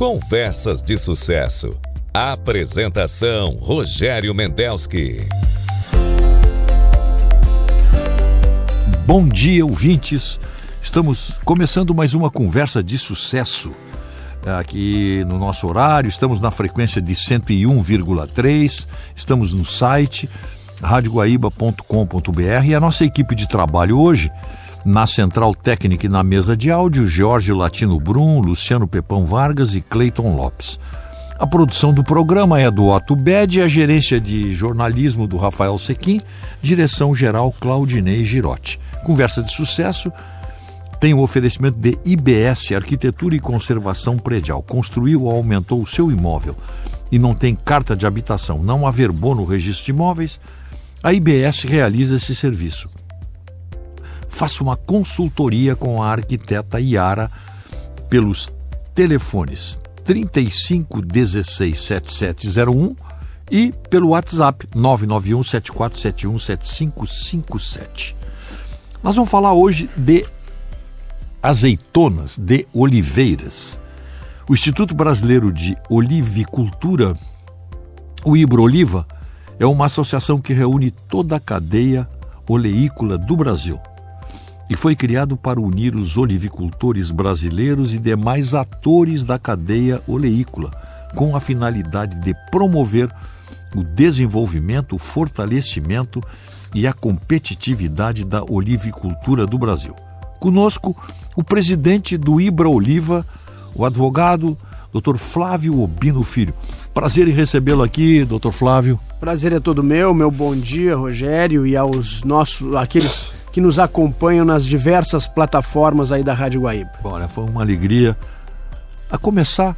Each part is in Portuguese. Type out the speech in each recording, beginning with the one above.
Conversas de Sucesso. Apresentação: Rogério Mendelski. Bom dia, ouvintes. Estamos começando mais uma Conversa de Sucesso. Aqui no nosso horário, estamos na frequência de 101,3, estamos no site radioguaíba.com.br e a nossa equipe de trabalho hoje, na Central Técnica e na mesa de áudio, Jorge Latino Brum, Luciano Pepão Vargas e Cleiton Lopes. A produção do programa é do Otto Bed, a gerência de jornalismo do Rafael Sequim, direção-geral Claudinei Girotti. Conversa de Sucesso tem o oferecimento de IBS, Arquitetura e Conservação Predial. Construiu ou aumentou o seu imóvel e não tem carta de habitação, não averbou no registro de imóveis, a IBS realiza esse serviço. Faça uma consultoria com a arquiteta Iara pelos telefones 35 16 7701 e pelo WhatsApp 991 7471 7557. Nós vamos falar hoje de azeitonas de oliveiras. O Instituto Brasileiro de Olivicultura, o IBROLIVA, é uma associação que reúne toda a cadeia oleícola do Brasil e foi criado para unir os olivicultores brasileiros e demais atores da cadeia oleícola, com a finalidade de promover o desenvolvimento, o fortalecimento e a competitividade da olivicultura do Brasil. Conosco, o presidente do IBROLIVA, o advogado Dr. Flávio Obino Filho. Prazer em recebê-lo aqui, Dr. Flávio. Prazer é todo meu bom dia, Rogério, e aqueles que nos acompanham nas diversas plataformas aí da Rádio Guaíba. Olha, foi uma alegria. A começar,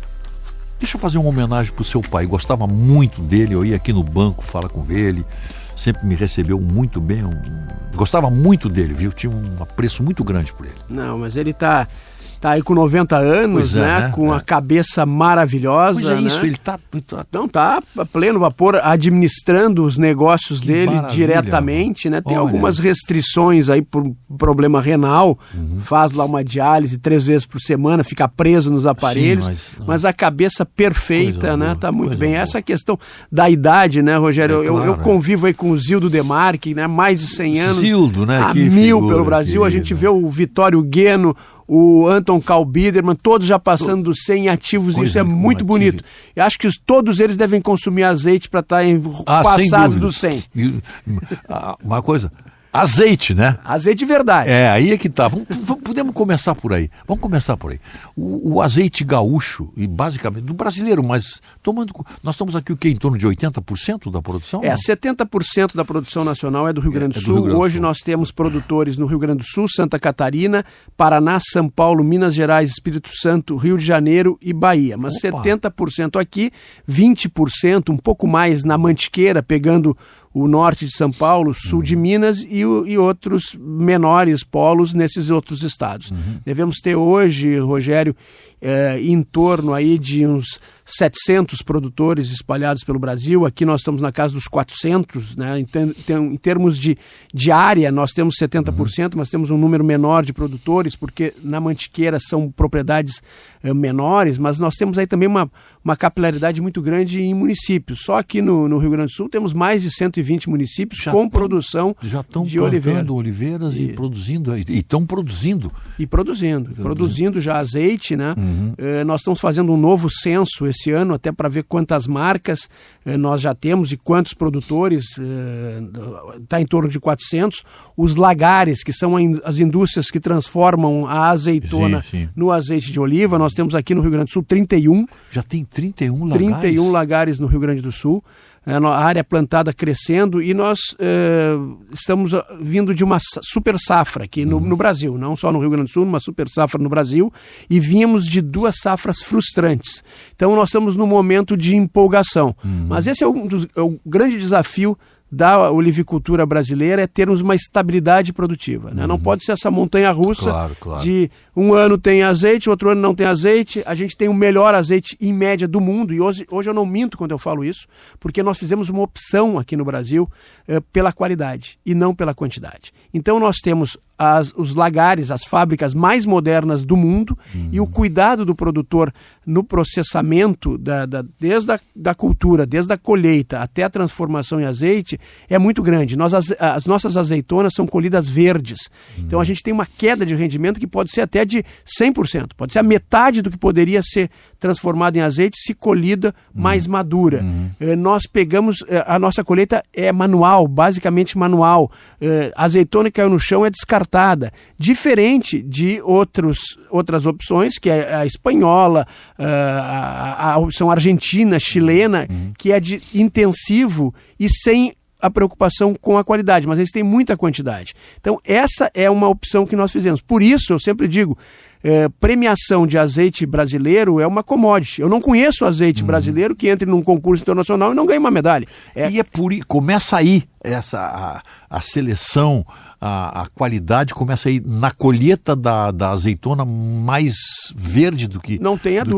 deixa eu fazer uma homenagem para o seu pai. Gostava muito dele, eu ia aqui no banco falar com ele, sempre me recebeu muito bem, gostava muito dele, viu? Tinha um apreço muito grande por ele. Não, mas ele tá aí com 90 anos, né? Com a cabeça maravilhosa. Pois é, né? isso, ele tá a pleno vapor, administrando os negócios dele diretamente, né? Tem algumas restrições aí por problema renal, faz lá uma diálise 3 vezes por semana, fica preso nos aparelhos, mas a cabeça perfeita, né? Tá muito bem. Essa questão da idade, né, Rogério? Eu convivo aí com o Zildo Demarque, né? Mais de 100 anos, Zildo, né? Há 1000 pelo Brasil, querido. A gente vê o Vitório Gueno, o Anton Kalbiderman, todos já passando dos 100 ativos, isso é muito bonito. Eu acho que todos eles devem consumir azeite para estar passado dos 100. Uma coisa, azeite, né? Azeite de verdade. Aí é que tá. Podemos começar por aí. Vamos começar por aí. O azeite gaúcho, e basicamente do brasileiro, mas nós estamos aqui o quê? Em torno de 80% da produção? 70% da produção nacional é do Rio Grande do Sul. Hoje nós temos produtores no Rio Grande do Sul, Santa Catarina, Paraná, São Paulo, Minas Gerais, Espírito Santo, Rio de Janeiro e Bahia. Mas 70% aqui, 20%, um pouco mais na Mantiqueira, pegando o norte de São Paulo, sul de Minas e outros menores polos nesses outros estados. Devemos ter hoje, Rogério, em torno aí de uns 700 produtores espalhados pelo Brasil. Aqui nós estamos na casa dos 400, né? Em termos de área, nós temos 70%, mas temos um número menor de produtores, porque na Mantiqueira são propriedades menores, mas nós temos aí também uma capilaridade muito grande em municípios. Só aqui no Rio Grande do Sul temos mais de 120 municípios produção de oliveiras e produzindo, e estão produzindo. Produzindo já azeite, né? Nós estamos fazendo um novo censo esse ano, até para ver quantas marcas nós já temos e quantos produtores, está em torno de 400. Os lagares, que são as indústrias que transformam a azeitona no azeite de oliva, nós temos aqui no Rio Grande do Sul 31. Já tem 31 lagares? 31 lagares no Rio Grande do Sul. A área plantada crescendo e nós estamos vindo de uma super safra aqui no Brasil, não só no Rio Grande do Sul, uma super safra no Brasil, e vínhamos de 2 safras frustrantes. Então nós estamos num momento de empolgação. Mas esse é o grande desafio da olivicultura brasileira, é termos uma estabilidade produtiva, né? Não pode ser essa montanha-russa de um ano tem azeite, outro ano não tem azeite. A gente tem o melhor azeite em média do mundo, e hoje eu não minto quando eu falo isso, porque nós fizemos uma opção aqui no Brasil pela qualidade e não pela quantidade. Então nós temos os lagares, as fábricas mais modernas do mundo, e o cuidado do produtor no processamento, desde a cultura, desde a colheita até a transformação em azeite, é muito grande. As nossas azeitonas são colhidas verdes. Então a gente tem uma queda de rendimento que pode ser até de 100%. Pode ser a metade do que poderia ser transformado em azeite se colhida mais madura. Nós pegamos, a nossa colheita é manual, basicamente manual. A azeitona que caiu no chão é descartada. Diferente de outras opções, que é a espanhola, a opção argentina, chilena, que é de intensivo e sem a preocupação com a qualidade, mas eles têm muita quantidade. Então essa é uma opção que nós fizemos. Por isso eu sempre digo, premiação de azeite brasileiro é uma commodity. Eu não conheço azeite brasileiro que entre num concurso internacional e não ganhe uma medalha. E começa aí a seleção, a qualidade começa aí na colheita da azeitona mais verde do que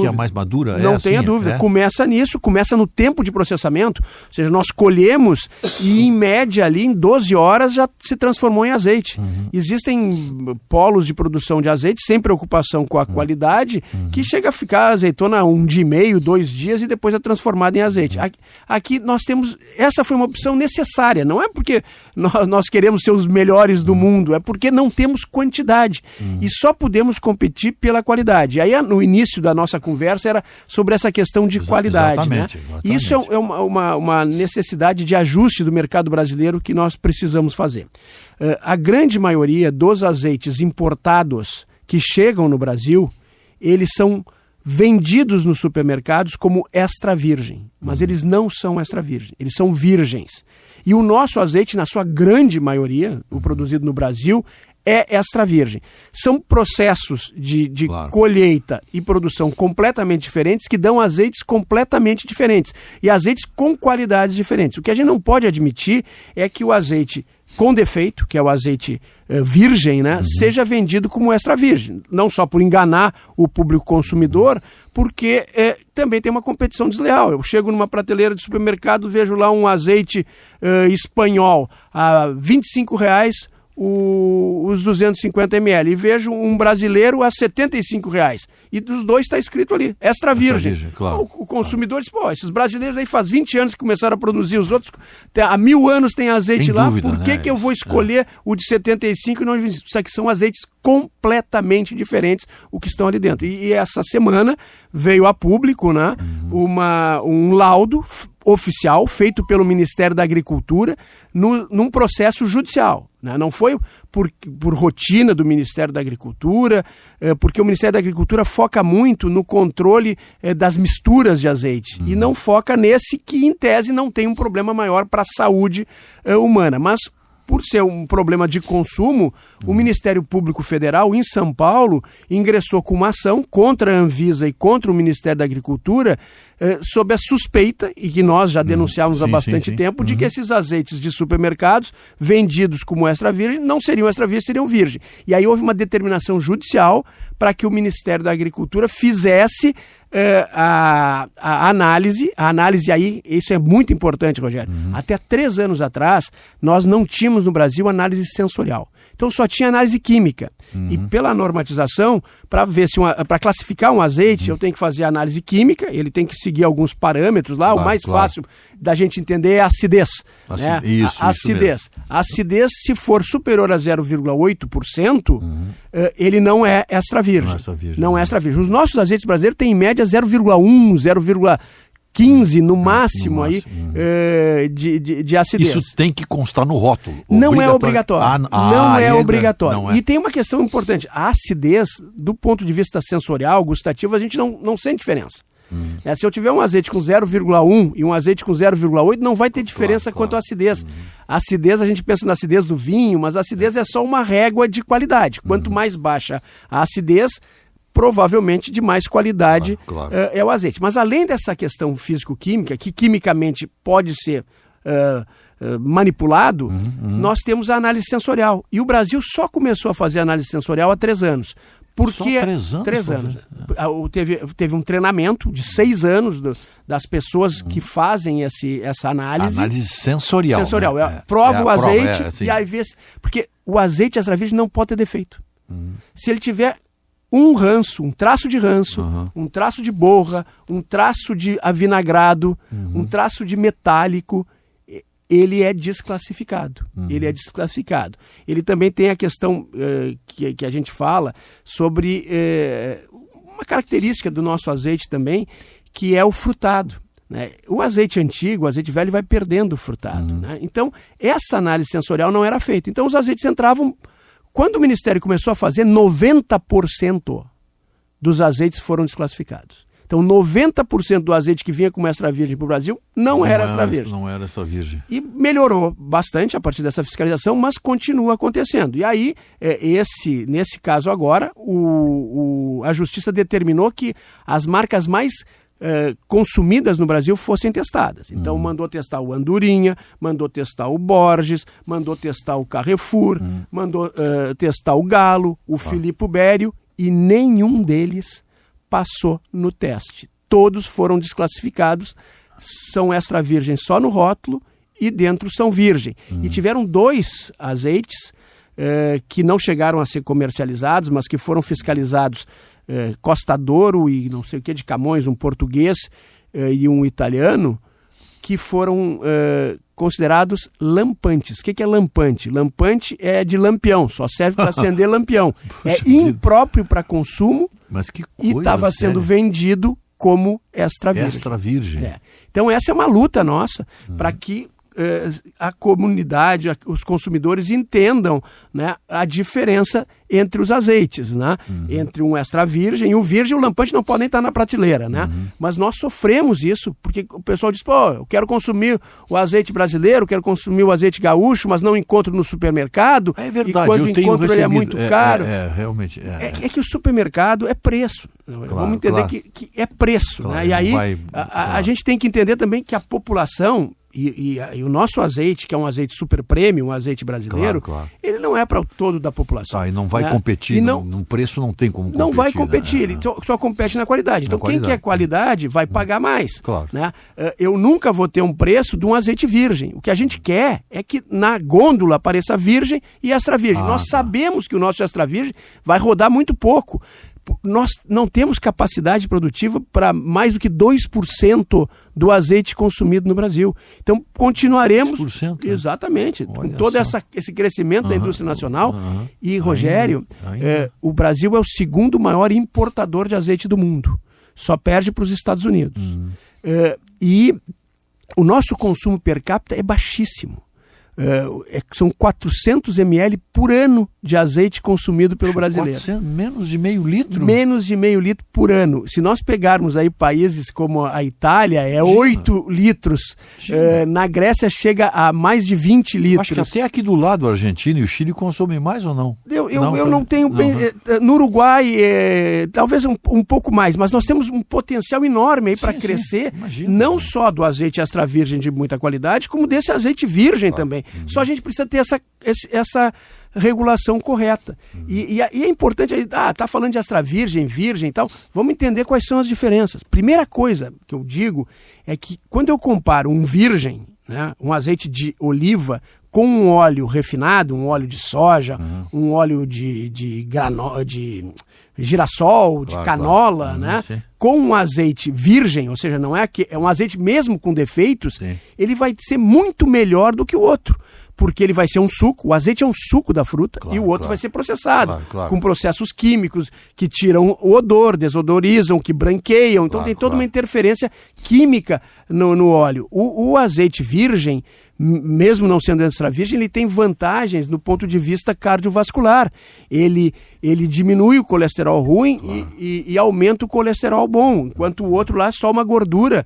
a mais madura? Não tenha dúvida. Começa nisso, começa no tempo de processamento. Ou seja, nós colhemos e em média ali em 12 horas já se transformou em azeite. Existem polos de produção de azeite sem preocupação com a qualidade, que chega a ficar a azeitona 1 dia e meio, 2 dias e depois é transformada em azeite. Aqui nós temos, essa foi uma opção necessária, não é porque nós queremos ser os melhores do mundo, é porque não temos quantidade e só podemos competir pela qualidade. Aí no início da nossa conversa era sobre essa questão de qualidade. Exatamente. Isso é uma necessidade de ajuste do mercado brasileiro que nós precisamos fazer. A grande maioria dos azeites importados que chegam no Brasil, eles são vendidos nos supermercados como extra virgem, mas eles não são extra virgem, eles são virgens. E o nosso azeite, na sua grande maioria, o produzido no Brasil, é extra virgem. São processos de colheita e produção completamente diferentes que dão azeites completamente diferentes e azeites com qualidades diferentes. O que a gente não pode admitir é que o azeite com defeito, que é o azeite virgem, né, seja vendido como extra virgem. Não só por enganar o público consumidor, porque também tem uma competição desleal. Eu chego numa prateleira de supermercado, vejo lá um azeite espanhol a R$25, os 250 ml, e vejo um brasileiro a R$75, e dos dois está escrito ali, extra virgem. Claro. O consumidor diz, esses brasileiros aí faz 20 anos que começaram a produzir, os outros há 1000 anos tem azeite tem lá, dúvida, por que eu vou escolher o de 75 e não de 25? Isso aqui são azeites completamente diferentes o que estão ali dentro. E essa semana veio a público, né, um laudo oficial feito pelo Ministério da Agricultura num processo judicial. Né? Não foi por rotina do Ministério da Agricultura, porque o Ministério da Agricultura foca muito no controle das misturas de azeite e não foca nesse que, em tese, não tem um problema maior para a saúde humana. Mas, por ser um problema de consumo, o Ministério Público Federal, em São Paulo, ingressou com uma ação contra a Anvisa e contra o Ministério da Agricultura sob a suspeita, e que nós já denunciávamos há bastante tempo, de que esses azeites de supermercados vendidos como extra virgem não seriam extra virgem, seriam virgem. E aí houve uma determinação judicial para que o Ministério da Agricultura fizesse a análise aí, isso é muito importante, Rogério. Até 3 anos atrás, nós não tínhamos no Brasil análise sensorial. Então só tinha análise química. E pela normatização, para classificar um azeite, eu tenho que fazer análise química, ele tem que seguir alguns parâmetros lá. O mais fácil da gente entender é a acidez. Né? A acidez. A acidez, se for superior a 0,8%, ele não é extra virgem. Não é extra virgem. Os nossos azeites brasileiros têm em média 0,1, 0,15 no máximo aí de acidez. Isso tem que constar no rótulo. Não é obrigatório. Não é obrigatório. E tem uma questão importante. A acidez, do ponto de vista sensorial, gustativo, a gente não sente diferença. Se eu tiver um azeite com 0,1 e um azeite com 0,8, não vai ter diferença quanto à acidez. A acidez, a gente pensa na acidez do vinho, mas a acidez é só uma régua de qualidade. Quanto mais baixa a acidez, provavelmente de mais qualidade é o azeite. Mas além dessa questão físico-química, que quimicamente pode ser manipulado, nós temos a análise sensorial. E o Brasil só começou a fazer análise sensorial há 3 anos. Porque 3 anos? Teve um treinamento de 6 anos das pessoas que fazem essa análise. Análise sensorial. Sensorial. Né? Prova o azeite e aí vê... Porque o azeite extra virgem não pode ter defeito. Se ele tiver um ranço, um traço de ranço, um traço de borra, um traço de avinagrado, um traço de metálico, ele é desclassificado. Ele é desclassificado. Ele também tem a questão que a gente fala sobre uma característica do nosso azeite também, que é o frutado. Né? O azeite antigo, o azeite velho, vai perdendo o frutado. Né? Então, essa análise sensorial não era feita. Então, os azeites entravam... Quando o Ministério começou a fazer, 90% dos azeites foram desclassificados. Então, 90% do azeite que vinha como extra virgem para o Brasil não era extra virgem. Não era extra virgem. E melhorou bastante a partir dessa fiscalização, mas continua acontecendo. E aí, nesse caso agora, a Justiça determinou que as marcas mais consumidas no Brasil fossem testadas. Então mandou testar o Andorinha, mandou testar o Borges, mandou testar o Carrefour, mandou testar o Galo, o Filippo Berio, e nenhum deles passou no teste. Todos foram desclassificados, são extra virgem só no rótulo e dentro são virgem. E tiveram 2 azeites que não chegaram a ser comercializados, mas que foram fiscalizados, Costa d'Oro e não sei o que de Camões, um português e um italiano, que foram considerados lampantes. O que é lampante? Lampante é de lampião, só serve para acender lampião. É impróprio para consumo. Mas que coisa, e estava sendo vendido como extra virgem. Extra virgem. Então essa é uma luta nossa para que a comunidade, os consumidores entendam, né, a diferença entre os azeites, né? Entre um extra virgem e o virgem. O lampante não pode nem estar na prateleira, né? Mas nós sofremos isso, porque o pessoal diz, eu quero consumir o azeite brasileiro, quero consumir o azeite gaúcho, mas não encontro no supermercado. É verdade, e quando encontro ele é muito caro. Realmente. É que o supermercado é preço. Claro, vamos entender que é preço. Claro, né? E aí a gente tem que entender também que a população... E o nosso azeite, que é um azeite super premium, um azeite brasileiro, ele não é para todo da população. E não vai competir, no preço não tem como competir. Não vai competir, ele só compete na qualidade. Então quem quer qualidade vai pagar mais. Claro. Né? Eu nunca vou ter um preço de um azeite virgem. O que a gente quer é que na gôndola apareça virgem e extra virgem. Nós sabemos que o nosso extra virgem vai rodar muito pouco. Nós não temos capacidade produtiva para mais do que 2% do azeite consumido no Brasil. Então, continuaremos... 2%? Exatamente. Com todo esse crescimento da indústria nacional. E, Rogério, o Brasil é o segundo maior importador de azeite do mundo. Só perde para os Estados Unidos. E o nosso consumo per capita é baixíssimo. São 400 ml por ano de azeite consumido pelo brasileiro. 400, menos de meio litro? Menos de meio litro por ano. Se nós pegarmos aí países como a Itália, 8 litros. Na Grécia chega a mais de 20 litros. Acho que até aqui do lado, a Argentina e o Chile consomem mais ou não? Eu não tenho... No Uruguai, talvez um pouco mais, mas nós temos um potencial enorme aí para crescer, não só do azeite extra virgem de muita qualidade, como desse azeite virgem também. Só a gente precisa ter essa regulação correta. E é importante, tá falando de extra virgem e tal, vamos entender quais são as diferenças. Primeira coisa que eu digo é que quando eu comparo um virgem, né, um azeite de oliva, com um óleo refinado, um óleo de soja, um óleo de girassol, de canola, né? Com um azeite virgem, ou seja, não é um azeite mesmo com defeitos, ele vai ser muito melhor do que o outro. Porque ele vai ser um suco, o azeite é um suco da fruta, e o outro vai ser processado, com processos químicos que tiram o odor, desodorizam, que branqueiam, então tem toda uma interferência química no óleo. O azeite virgem, mesmo não sendo extra virgem, ele tem vantagens do ponto de vista cardiovascular. Ele diminui o colesterol ruim e aumenta o colesterol bom, enquanto o outro lá é só uma gordura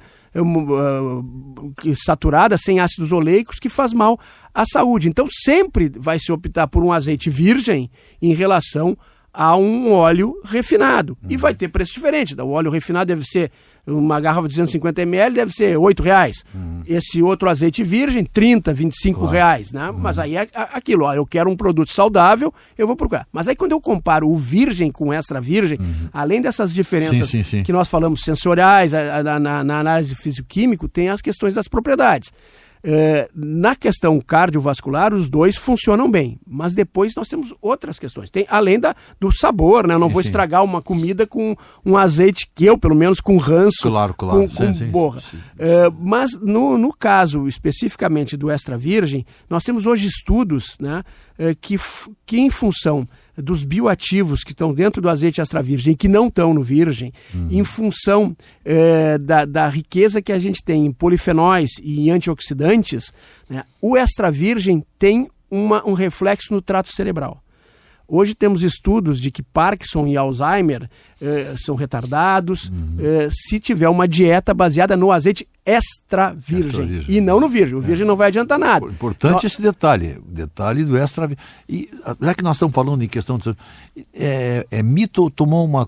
saturada, sem ácidos oleicos, que faz mal à saúde. Então sempre vai se optar por um azeite virgem em relação a um óleo refinado. E vai ter preço diferente. O óleo refinado deve ser, uma garrafa de 250 ml deve ser R$8. Esse outro azeite virgem, R$30, R$25, né? Mas aí é aquilo, eu quero um produto saudável, eu vou procurar. Mas aí quando eu comparo o virgem com o extra virgem, além dessas diferenças que nós falamos sensoriais, na análise físico-químico, tem as questões das propriedades. Na questão cardiovascular, os dois funcionam bem, mas depois nós temos outras questões. Tem, além do sabor, né? Eu não vou estragar uma comida com um azeite que eu, pelo menos, com ranço, claro. com borra. Mas no caso especificamente do extra virgem, nós temos hoje estudos, né, que em função dos bioativos que estão dentro do azeite extra virgem e que não estão no virgem, em função da riqueza que a gente tem em polifenóis e em antioxidantes, né, o extra virgem tem um reflexo no trato cerebral. Hoje temos estudos de que Parkinson e Alzheimer são retardados se tiver uma dieta baseada no azeite extra virgem e não no virgem. O virgem não vai adiantar nada. Importante esse detalhe, o detalhe do extra virgem. E já que nós estamos falando em questão de... É mito tomar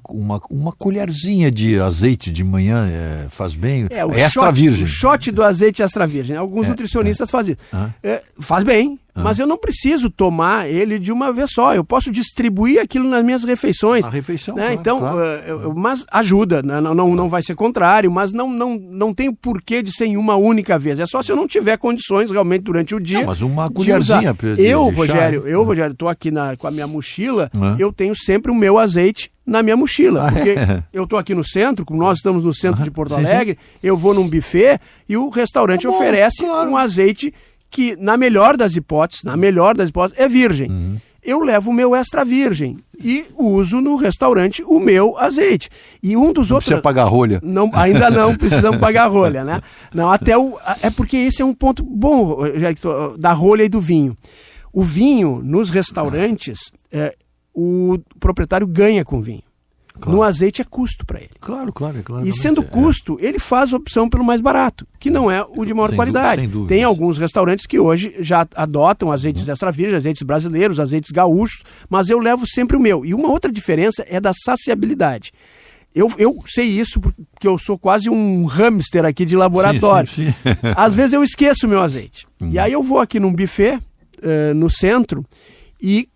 uma colherzinha de azeite de manhã faz bem? Extra virgem. O shot do azeite extra virgem. Alguns nutricionistas fazem isso. Faz bem. Mas eu não preciso tomar ele de uma vez só. Eu posso distribuir aquilo nas minhas refeições. A refeição, né? Então, mas ajuda. Né? Não vai ser contrário, mas não tem o porquê de ser em uma única vez. É só se eu não tiver condições realmente durante o dia. Não, mas uma colherzinha. Rogério, estou aqui com a minha mochila, eu tenho sempre o meu azeite na minha mochila, porque eu estou aqui no centro, como nós estamos no centro de Porto Alegre, eu vou num buffet e o restaurante oferece um azeite que, na melhor das hipóteses, é virgem. Eu levo o meu extra virgem e uso no restaurante o meu azeite. E um dos outros... Não precisa pagar rolha. Não, ainda não precisamos pagar rolha, né? Não, é porque esse é um ponto bom, da rolha e do vinho. O vinho, nos restaurantes, o proprietário ganha com vinho. Claro. No azeite é custo para ele. Claro. E sendo custo, ele faz opção pelo mais barato, que não é o de maior qualidade. Sem dúvida. Tem alguns restaurantes que hoje já adotam azeites extra virgem, azeites brasileiros, azeites gaúchos, mas eu levo sempre o meu. E uma outra diferença é da saciabilidade. Eu sei isso porque eu sou quase um hamster aqui de laboratório. Sim. Às vezes eu esqueço o meu azeite. E aí eu vou aqui num buffet, no centro, e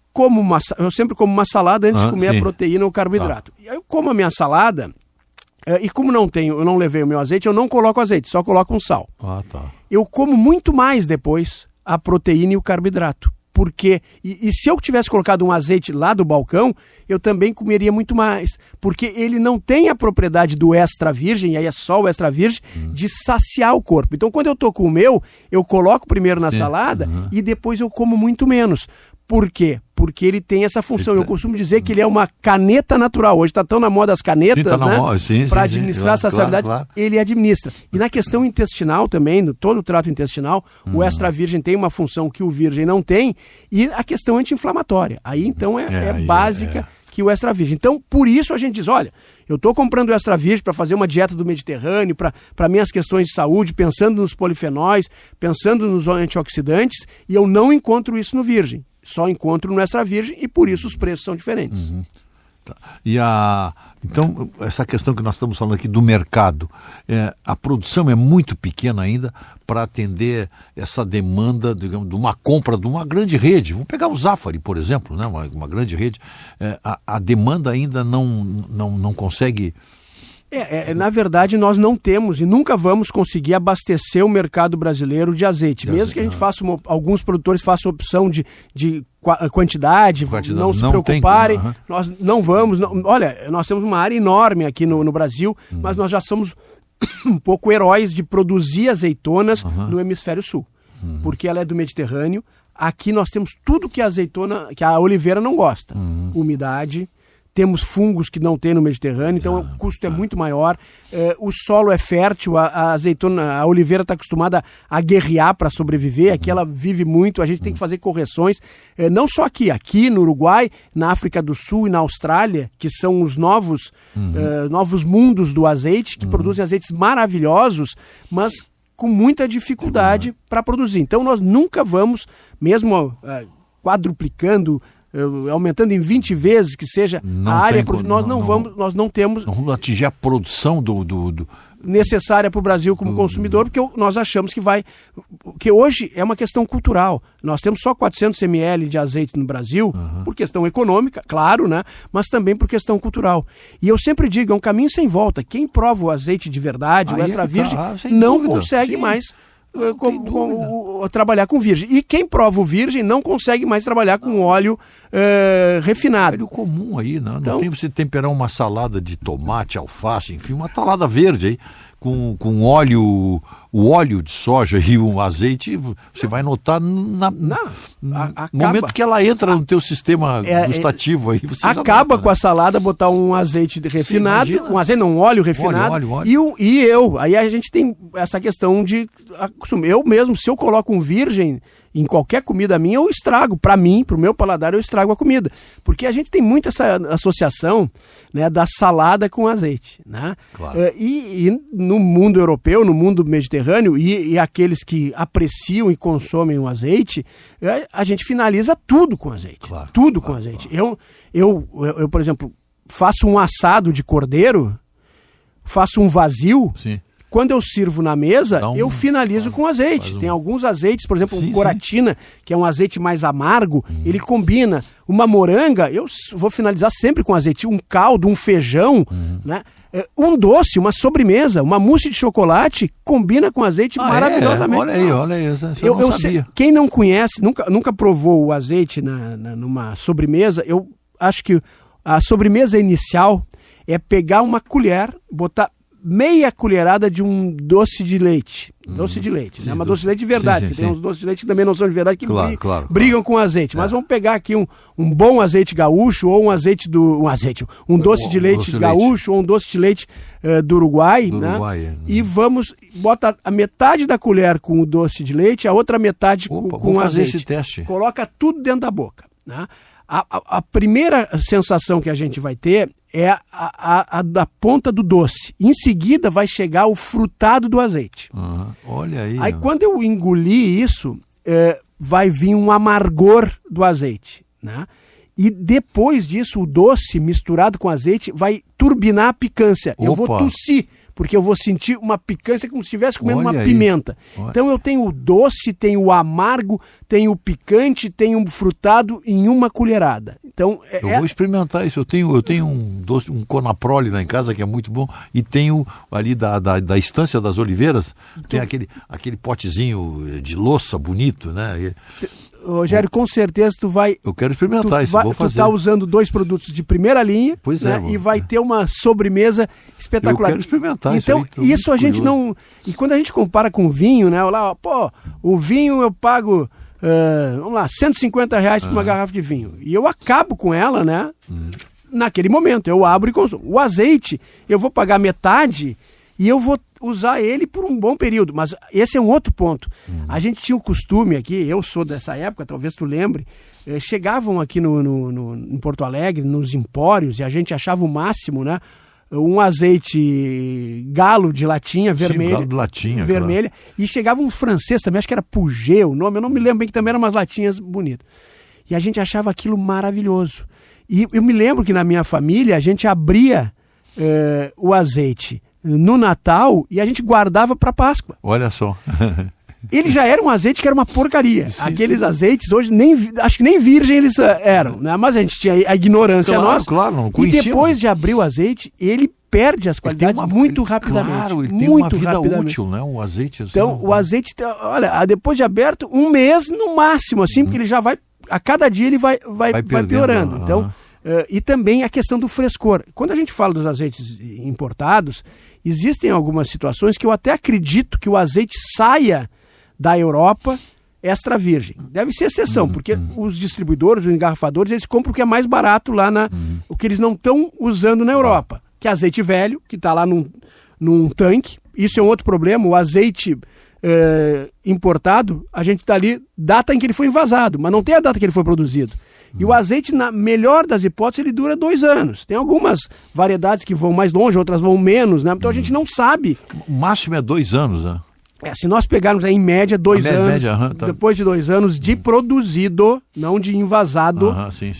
eu sempre como uma salada antes de comer a proteína ou o carboidrato. E aí eu como a minha salada, e como eu não levei o meu azeite, eu não coloco azeite, só coloco um sal. Eu como muito mais depois a proteína e o carboidrato. Porque, e se eu tivesse colocado um azeite lá do balcão, eu também comeria muito mais. Porque ele não tem a propriedade do extra virgem, e aí é só o extra virgem, de saciar o corpo. Então, quando eu tô com o meu, eu coloco primeiro na salada e depois eu como muito menos. Por quê? Porque ele tem essa função. Eu costumo dizer que ele é uma caneta natural. Hoje está tão na moda as canetas, né? Para administrar a saciedade, ele administra. E na questão intestinal também, no todo o trato intestinal, o extra virgem tem uma função que o virgem não tem, e a questão anti-inflamatória. Aí então é básica que o extra virgem. Então, por isso a gente diz, olha, eu estou comprando o extra virgem para fazer uma dieta do Mediterrâneo, para minhas questões de saúde, pensando nos polifenóis, pensando nos antioxidantes, e eu não encontro isso no virgem. Só encontro no extra virgem e por isso os preços são diferentes. Tá. Então, essa questão que nós estamos falando aqui do mercado, a produção é muito pequena ainda para atender essa demanda, digamos, de uma compra de uma grande rede. Vamos pegar o Zafari, por exemplo, né? uma grande rede. A demanda ainda não consegue... Na verdade, nós não temos e nunca vamos conseguir abastecer o mercado brasileiro de azeite. Mesmo que a gente faça alguns produtores façam opção de quantidade, não se preocuparem, nós não vamos. Olha, nós temos uma área enorme aqui no Brasil, mas nós já somos um pouco heróis de produzir azeitonas no hemisfério sul, porque ela é do Mediterrâneo. Aqui nós temos tudo que a oliveira não gosta. Umidade. Temos fungos que não tem no Mediterrâneo, então o custo é muito maior. O solo é fértil, a azeitona, a oliveira está acostumada a guerrear para sobreviver. Aqui ela vive muito, a gente tem que fazer correções. Não só aqui no Uruguai, na África do Sul e na Austrália, que são os novos mundos do azeite, que produzem azeites maravilhosos, mas com muita dificuldade para produzir. Então nós nunca vamos, mesmo quadruplicando, aumentando em 20 vezes que seja a área, nós não temos... Não vamos atingir a produção necessária para o Brasil como consumidor, porque nós achamos que hoje é uma questão cultural. Nós temos só 400 ml de azeite no Brasil, por questão econômica, claro, né? Mas também por questão cultural. E eu sempre digo, é um caminho sem volta. Quem prova o azeite de verdade, o extra virgem, não consegue mais trabalhar com virgem. E quem prova o virgem não consegue mais trabalhar com óleo refinado. É óleo comum aí, né? Não tem você temperar uma salada de tomate, alface, enfim, uma salada verde aí, com óleo, o óleo de soja e o azeite, você vai notar no momento que ela entra no teu sistema gustativo aí. Você acaba nota, com a salada, botar um azeite refinado, um óleo refinado. Óleo. Aí a gente tem essa questão de consumir. Eu mesmo, se eu coloco um virgem em qualquer comida minha, eu estrago. Para mim, para o meu paladar, eu estrago a comida. Porque a gente tem muito essa associação, né, da salada com azeite. Né? Claro. E no mundo europeu, no mundo mediterrâneo, e aqueles que apreciam e consomem o azeite, a gente finaliza tudo com azeite. Claro, tudo com azeite. Claro. Eu, por exemplo, faço um assado de cordeiro, faço um vazio. Sim. Quando eu sirvo na mesa, eu finalizo com azeite. Tem alguns azeites, por exemplo, um coratina, que é um azeite mais amargo, ele combina. Uma moranga, eu vou finalizar sempre com azeite. Um caldo, um feijão, né? Um doce, uma sobremesa, uma mousse de chocolate, combina com azeite maravilhosamente. Olha aí. Eu não sabia. Quem não conhece, nunca provou o azeite numa sobremesa, eu acho que a sobremesa inicial é pegar uma colher, botar meia colherada de um doce de leite. Doce de leite, né? Uma doce de leite de verdade. Tem uns doces de leite que também não são de verdade, que brigam com azeite. Mas vamos pegar aqui um bom azeite gaúcho, ou um doce de leite gaúcho, ou um doce de leite do Uruguai, né? E bota a metade da colher com o doce de leite, a outra metade com o azeite. Esse teste. Coloca tudo dentro da boca, né? A primeira sensação que a gente vai ter é a da ponta do doce. Em seguida vai chegar o frutado do azeite. Olha aí. Aí quando eu engolir isso, vai vir um amargor do azeite, né? E depois disso, o doce misturado com azeite vai turbinar a picância. Eu vou tossir, porque eu vou sentir uma picância como se estivesse comendo uma pimenta. Então eu tenho o doce, tenho o amargo, tenho o picante, tenho o frutado em uma colherada. Então, eu vou experimentar isso. Eu tenho um doce, um Conaprole lá em casa, que é muito bom, e tenho ali da Estância das Oliveiras, tem aquele potezinho de louça bonito, né? Rogério, com certeza tu vai... Eu quero experimentar isso, vou fazer. Tu está usando 2 produtos de primeira linha, pois né? E vai ter uma sobremesa espetacular. Eu quero experimentar então, isso a gente não... E quando a gente compara com vinho, né? O vinho eu pago, vamos lá, R$150 por uma garrafa de vinho. E eu acabo com ela, né? Naquele momento, eu abro e consumo. O azeite, eu vou pagar metade e eu vou usar ele por um bom período, mas esse é um outro ponto. A gente tinha o costume aqui, eu sou dessa época, talvez tu lembre, chegavam aqui em Porto Alegre, nos empórios, e a gente achava o máximo, né? Um azeite galo de latinha vermelha. Galo de latinha, vermelha. Claro. E chegava um francês também, acho que era Puget o nome, eu não me lembro bem, que também eram umas latinhas bonitas. E a gente achava aquilo maravilhoso. E eu me lembro que na minha família a gente abria o azeite no Natal e a gente guardava para Páscoa. Olha só. Ele já era um azeite que era uma porcaria. Aqueles azeites hoje, acho que nem virgem eles eram, né? Mas a gente tinha a ignorância nossa. Claro, não conhecíamos. E depois de abrir o azeite, ele perde as qualidades muito rapidamente. Claro, ele tem uma vida útil, né? O azeite. Assim, então, o azeite, olha, depois de aberto, 1 mês no máximo, assim, porque ele já vai, a cada dia ele vai piorando. Então, e também a questão do frescor. Quando a gente fala dos azeites importados, existem algumas situações que eu até acredito que o azeite saia da Europa extra virgem. Deve ser exceção, porque os distribuidores, os engarrafadores, eles compram o que é mais barato lá o que eles não estão usando na Europa, que é azeite velho, que está lá num tanque. Isso é um outro problema. O azeite importado, a gente está ali, data em que ele foi envasado, mas não tem a data que ele foi produzido. E o azeite, na melhor das hipóteses, ele dura 2 anos. Tem algumas variedades que vão mais longe, outras vão menos, né? Então a gente não sabe. O máximo é 2 anos, né? Se nós pegarmos aí, em média 2 anos, depois de 2 anos de produzido, não de invasado,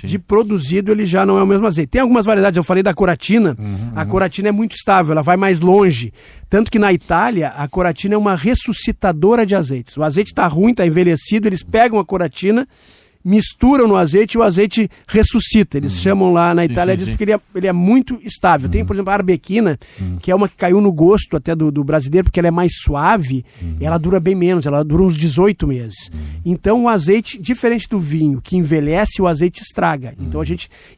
de produzido, ele já não é o mesmo azeite. Tem algumas variedades, eu falei da coratina, a coratina é muito estável, ela vai mais longe. Tanto que na Itália, a coratina é uma ressuscitadora de azeites. O azeite está ruim, está envelhecido, eles pegam a coratina, misturam no azeite e o azeite ressuscita. Eles chamam lá na Itália disso, porque ele é muito estável. Tem, por exemplo, a arbequina, que é uma que caiu no gosto até do brasileiro, porque ela é mais suave, ela dura bem menos, ela dura uns 18 meses. Então o azeite, diferente do vinho, que envelhece, o azeite estraga. Então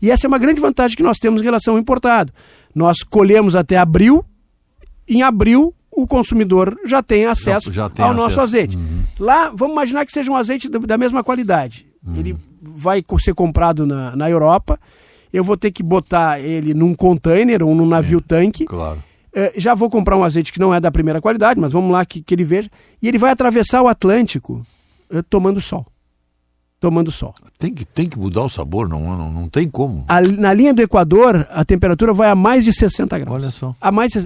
e essa é uma grande vantagem que nós temos em relação ao importado. Nós colhemos até abril, em abril o consumidor já tem acesso ao nosso azeite. Lá, vamos imaginar que seja um azeite da mesma qualidade. Ele vai ser comprado na Europa, eu vou ter que botar ele num container ou num navio-tanque. Claro. Já vou comprar um azeite que não é da primeira qualidade, mas vamos lá que ele veja. E ele vai atravessar o Atlântico tomando sol. Tem que mudar o sabor, não tem como. Na linha do Equador, a temperatura vai a mais de 60 graus. Olha só.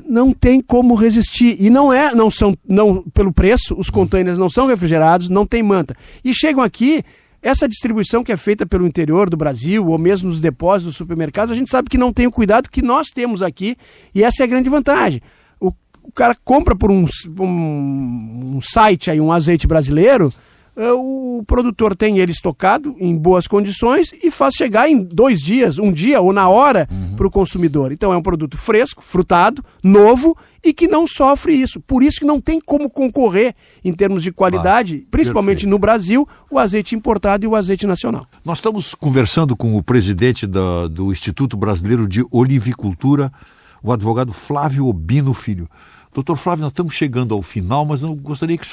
Não tem como resistir. E não pelo preço, os containers não são refrigerados, não tem manta. E chegam aqui, essa distribuição que é feita pelo interior do Brasil, ou mesmo nos depósitos dos supermercados, a gente sabe que não tem o cuidado que nós temos aqui, e essa é a grande vantagem. O cara compra por um site aí, um azeite brasileiro, o produtor tem ele estocado em boas condições e faz chegar em 2 dias, um dia ou na hora para o consumidor. Então é um produto fresco, frutado, novo e que não sofre isso. Por isso que não tem como concorrer em termos de qualidade, principalmente no Brasil, o azeite importado e o azeite nacional. Nós estamos conversando com o presidente do Instituto Brasileiro de Olivicultura, o advogado Flávio Obino Filho. Doutor Flávio, nós estamos chegando ao final, mas eu gostaria que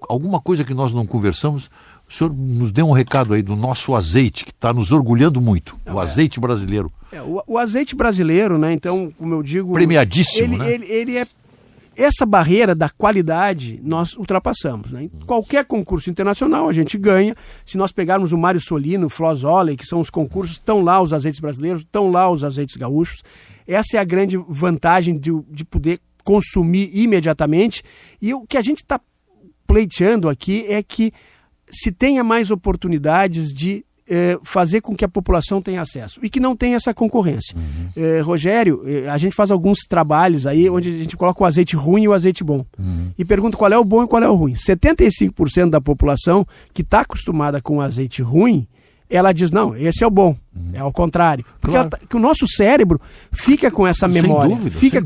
alguma coisa que nós não conversamos, o senhor nos dê um recado aí do nosso azeite, que está nos orgulhando muito, o azeite brasileiro. O azeite brasileiro, né, então, como eu digo... Premiadíssimo, né? Ele é... Essa barreira da qualidade nós ultrapassamos, né? Em qualquer concurso internacional a gente ganha. Se nós pegarmos o Mário Solino, o Flosole, que são os concursos, estão lá os azeites brasileiros, estão lá os azeites gaúchos. Essa é a grande vantagem de poder consumir imediatamente, e o que a gente está pleiteando aqui é que se tenha mais oportunidades de fazer com que a população tenha acesso e que não tenha essa concorrência. Rogério, a gente faz alguns trabalhos aí onde a gente coloca o azeite ruim e o azeite bom e pergunta qual é o bom e qual é o ruim. 75% da população que está acostumada com o azeite ruim, ela diz, não, esse é o bom. É ao contrário. Porque que o nosso cérebro fica com essa memória.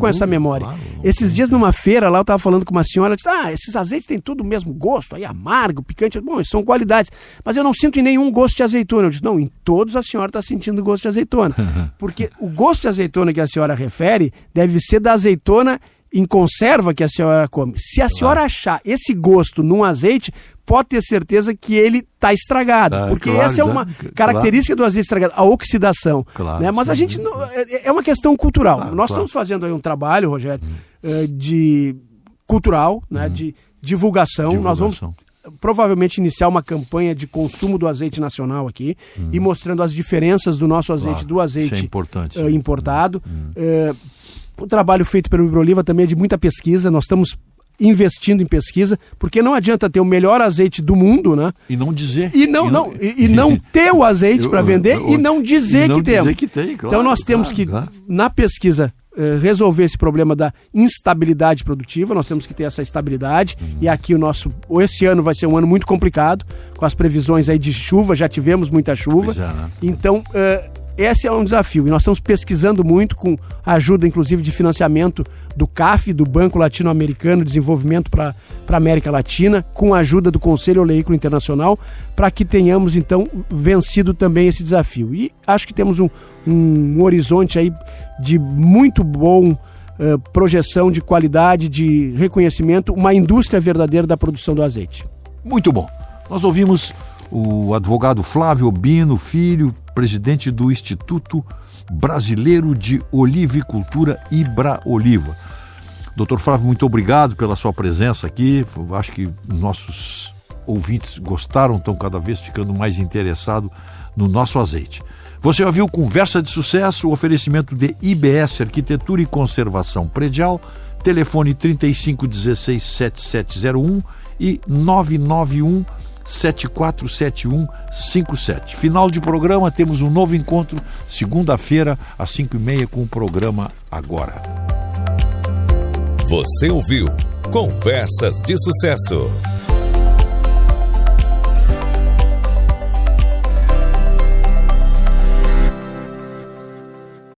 Essa memória. Claro, esses dias numa feira lá, eu estava falando com uma senhora, ela disse, esses azeites têm tudo o mesmo gosto, aí amargo, picante. Bom, são qualidades. Mas eu não sinto em nenhum gosto de azeitona. Eu disse, não, em todos a senhora está sentindo gosto de azeitona. Porque o gosto de azeitona que a senhora refere deve ser da azeitona em conserva que a senhora come. Se a senhora achar esse gosto num azeite, pode ter certeza que ele está estragado. Porque essa é uma característica do azeite estragado, a oxidação. Né? Mas a gente não, é uma questão cultural. Nós estamos fazendo aí um trabalho, Rogério, cultural, né? De divulgação. Nós vamos provavelmente iniciar uma campanha de consumo do azeite nacional aqui e mostrando as diferenças do nosso azeite do azeite importado. O trabalho feito pelo Ibroliva também é de muita pesquisa. Nós estamos investindo em pesquisa, porque não adianta ter o melhor azeite do mundo, né? E não dizer. E não ter o azeite para vender e não dizer que temos. Então nós temos que, na pesquisa, resolver esse problema da instabilidade produtiva. Nós temos que ter essa estabilidade. E aqui esse ano vai ser um ano muito complicado, com as previsões aí de chuva. Já tivemos muita chuva. Então, esse é um desafio e nós estamos pesquisando muito, com a ajuda inclusive de financiamento do CAF, do Banco Latino-Americano de Desenvolvimento para a América Latina, com a ajuda do Conselho Oleícola Internacional, para que tenhamos então vencido também esse desafio. E acho que temos um horizonte aí de muito bom projeção de qualidade, de reconhecimento, uma indústria verdadeira da produção do azeite. Muito bom. Nós ouvimos o advogado Flávio Obino Filho, presidente do Instituto Brasileiro de Olivicultura, Ibroliva. Doutor Flávio, muito obrigado pela sua presença aqui. Acho que os nossos ouvintes gostaram, estão cada vez ficando mais interessados no nosso azeite. Você ouviu Conversa de Sucesso, o oferecimento de IBS Arquitetura e Conservação Predial, telefone 3516-7701 e 991 747157. Final de programa, temos um novo encontro segunda-feira às 5h30 com o programa Agora. Você ouviu Conversas de Sucesso.